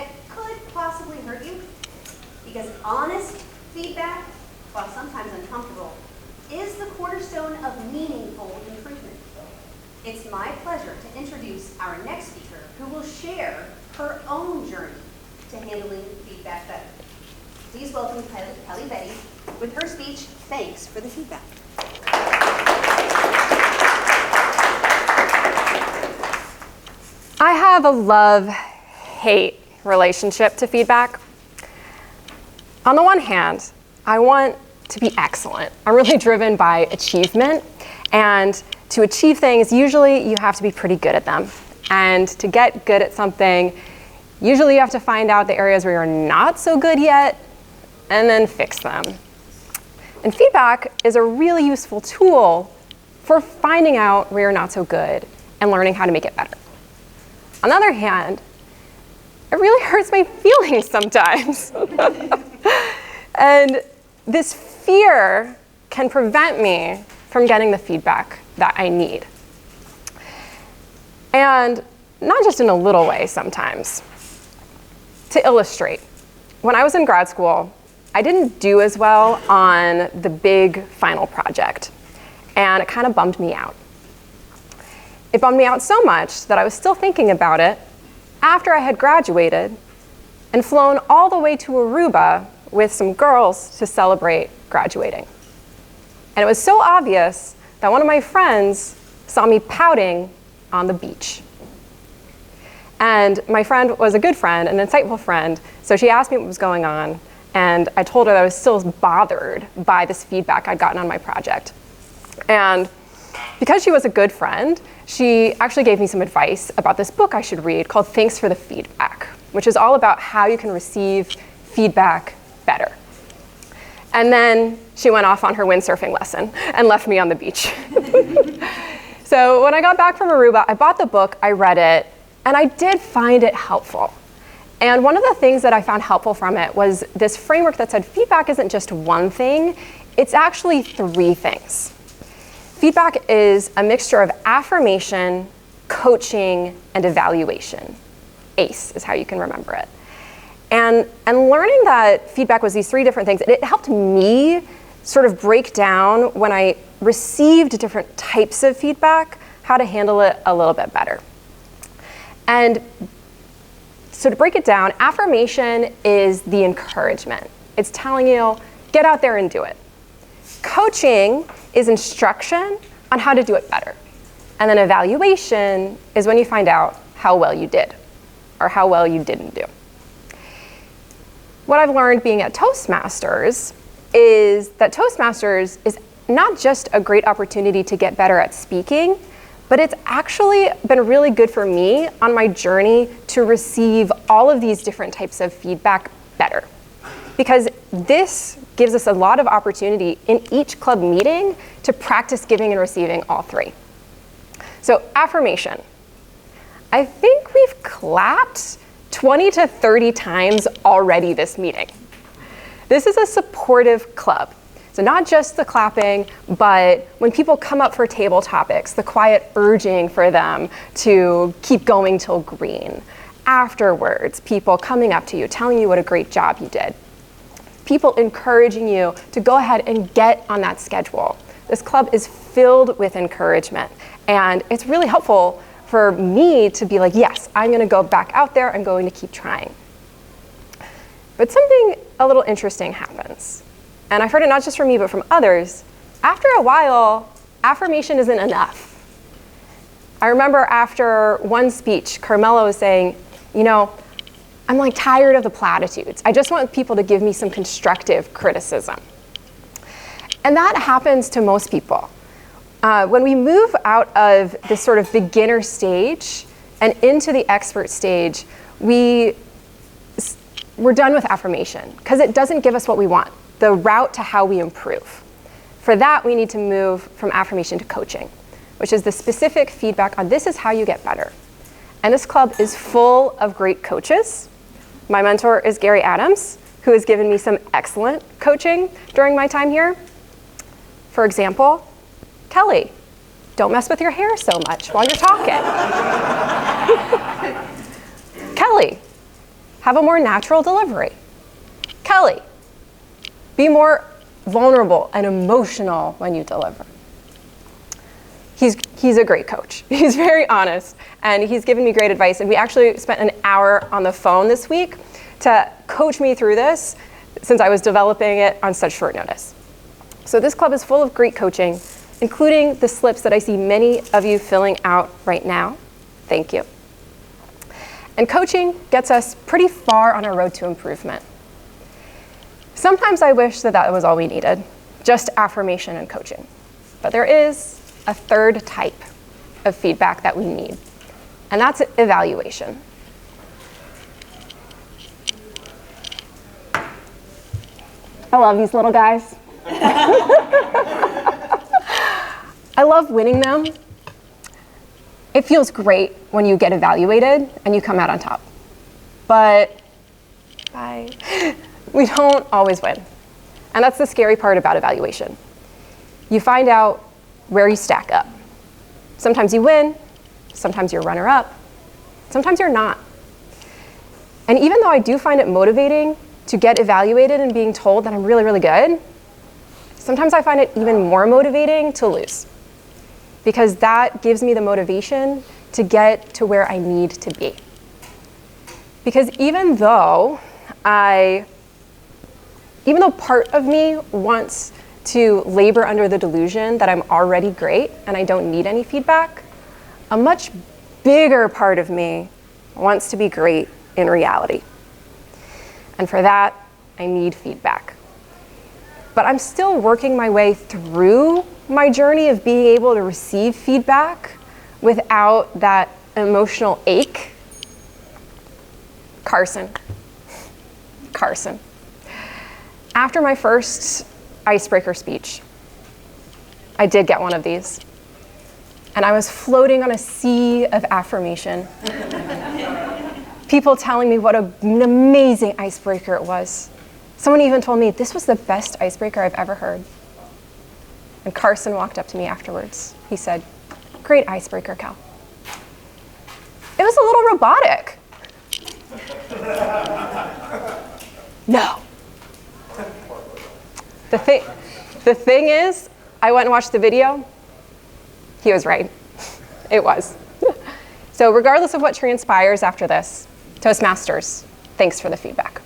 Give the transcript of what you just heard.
that could possibly hurt you. Because honest feedback, while sometimes uncomfortable, is the cornerstone of meaningful improvement. It's my pleasure to introduce our next speaker, who will share her own journey to handling feedback better. Please welcome Kelly Vedi with her speech, Thanks for the Feedback. I have a love-hate relationship to feedback. On the one hand, I want to be excellent. I'm really driven by achievement, and to achieve things, usually you have to be pretty good at them. And to get good at something, usually you have to find out the areas where you're not so good yet, and then fix them. And feedback is a really useful tool for finding out where you're not so good and learning how to make it better. On the other hand, it really hurts my feelings sometimes. And this fear can prevent me from getting the feedback that I need. And not just in a little way sometimes. To illustrate, when I was in grad school, I didn't do as well on the big final project, and it kind of bummed me out. It bummed me out so much that I was still thinking about it after I had graduated and flown all the way to Aruba with some girls to celebrate graduating. And it was so obvious that one of my friends saw me pouting on the beach. And my friend was a good friend, an insightful friend, so she asked me what was going on, and I told her that I was still bothered by this feedback I'd gotten on my project. And because she was a good friend, she actually gave me some advice about this book I should read called Thanks for the Feedback, which is all about how you can receive feedback better. And then she went off on her windsurfing lesson and left me on the beach. So when I got back from Aruba, I bought the book, I read it, and I did find it helpful. And one of the things that I found helpful from it was this framework that said feedback isn't just one thing, it's actually three things. Feedback is a mixture of affirmation, coaching, and evaluation. ACE is how you can remember it. And learning that feedback was these three different things, it helped me sort of break down when I received different types of feedback, how to handle it a little bit better. And so to break it down, affirmation is the encouragement. It's telling you, get out there and do it. Coaching is instruction on how to do it better. And then evaluation is when you find out how well you did or how well you didn't do. What I've learned being at Toastmasters is that Toastmasters is not just a great opportunity to get better at speaking, but it's actually been really good for me on my journey to receive all of these different types of feedback better. Because this gives us a lot of opportunity in each club meeting to practice giving and receiving all three. So affirmation. I think we've clapped 20 to 30 times already this meeting. This is a supportive club. So not just the clapping, but when people come up for table topics, the quiet urging for them to keep going till green. Afterwards, people coming up to you, telling you what a great job you did. People encouraging you to go ahead and get on that schedule. This club is filled with encouragement, and it's really helpful for me to be like, yes, I'm gonna go back out there, I'm going to keep trying. But something a little interesting happens. And I've heard it not just from me, but from others. After a while, affirmation isn't enough. I remember after one speech, Carmela was saying, you know, I'm like tired of the platitudes. I just want people to give me some constructive criticism. And that happens to most people. When we move out of this sort of beginner stage and into the expert stage, we're done with affirmation because it doesn't give us what we want, the route to how we improve. For that, we need to move from affirmation to coaching, which is the specific feedback on this is how you get better. And this club is full of great coaches. My mentor is Gary Adams, who has given me some excellent coaching during my time here. For example, Kelly, don't mess with your hair so much while you're talking. Kelly, have a more natural delivery. Kelly, be more vulnerable and emotional when you deliver. He's a great coach. He's very honest, and he's given me great advice. And we actually spent an hour on the phone this week to coach me through this, since I was developing it on such short notice. So this club is full of great coaching, including the slips that I see many of you filling out right now. Thank you. And coaching gets us pretty far on our road to improvement. Sometimes I wish that that was all we needed, just affirmation and coaching. But there is a third type of feedback that we need, and that's evaluation. I love these little guys. I love winning them. It feels great when you get evaluated and you come out on top. But we don't always win. And that's the scary part about evaluation. You find out where you stack up. Sometimes you win, sometimes you're runner-up, sometimes you're not. And even though I do find it motivating to get evaluated and being told that I'm really, really good, sometimes I find it even more motivating to lose, because that gives me the motivation to get to where I need to be. Because even though part of me wants to labor under the delusion that I'm already great and I don't need any feedback, a much bigger part of me wants to be great in reality. And for that, I need feedback. But I'm still working my way through my journey of being able to receive feedback without that emotional ache. Carson. After my first icebreaker speech, I did get one of these. And I was floating on a sea of affirmation. People telling me what an amazing icebreaker it was. Someone even told me this was the best icebreaker I've ever heard. And Carson walked up to me afterwards. He said, "Great icebreaker, Cal." It was a little robotic. No. The thing is, I went and watched the video. He was right. It was. So regardless of what transpires after this, Toastmasters, thanks for the feedback.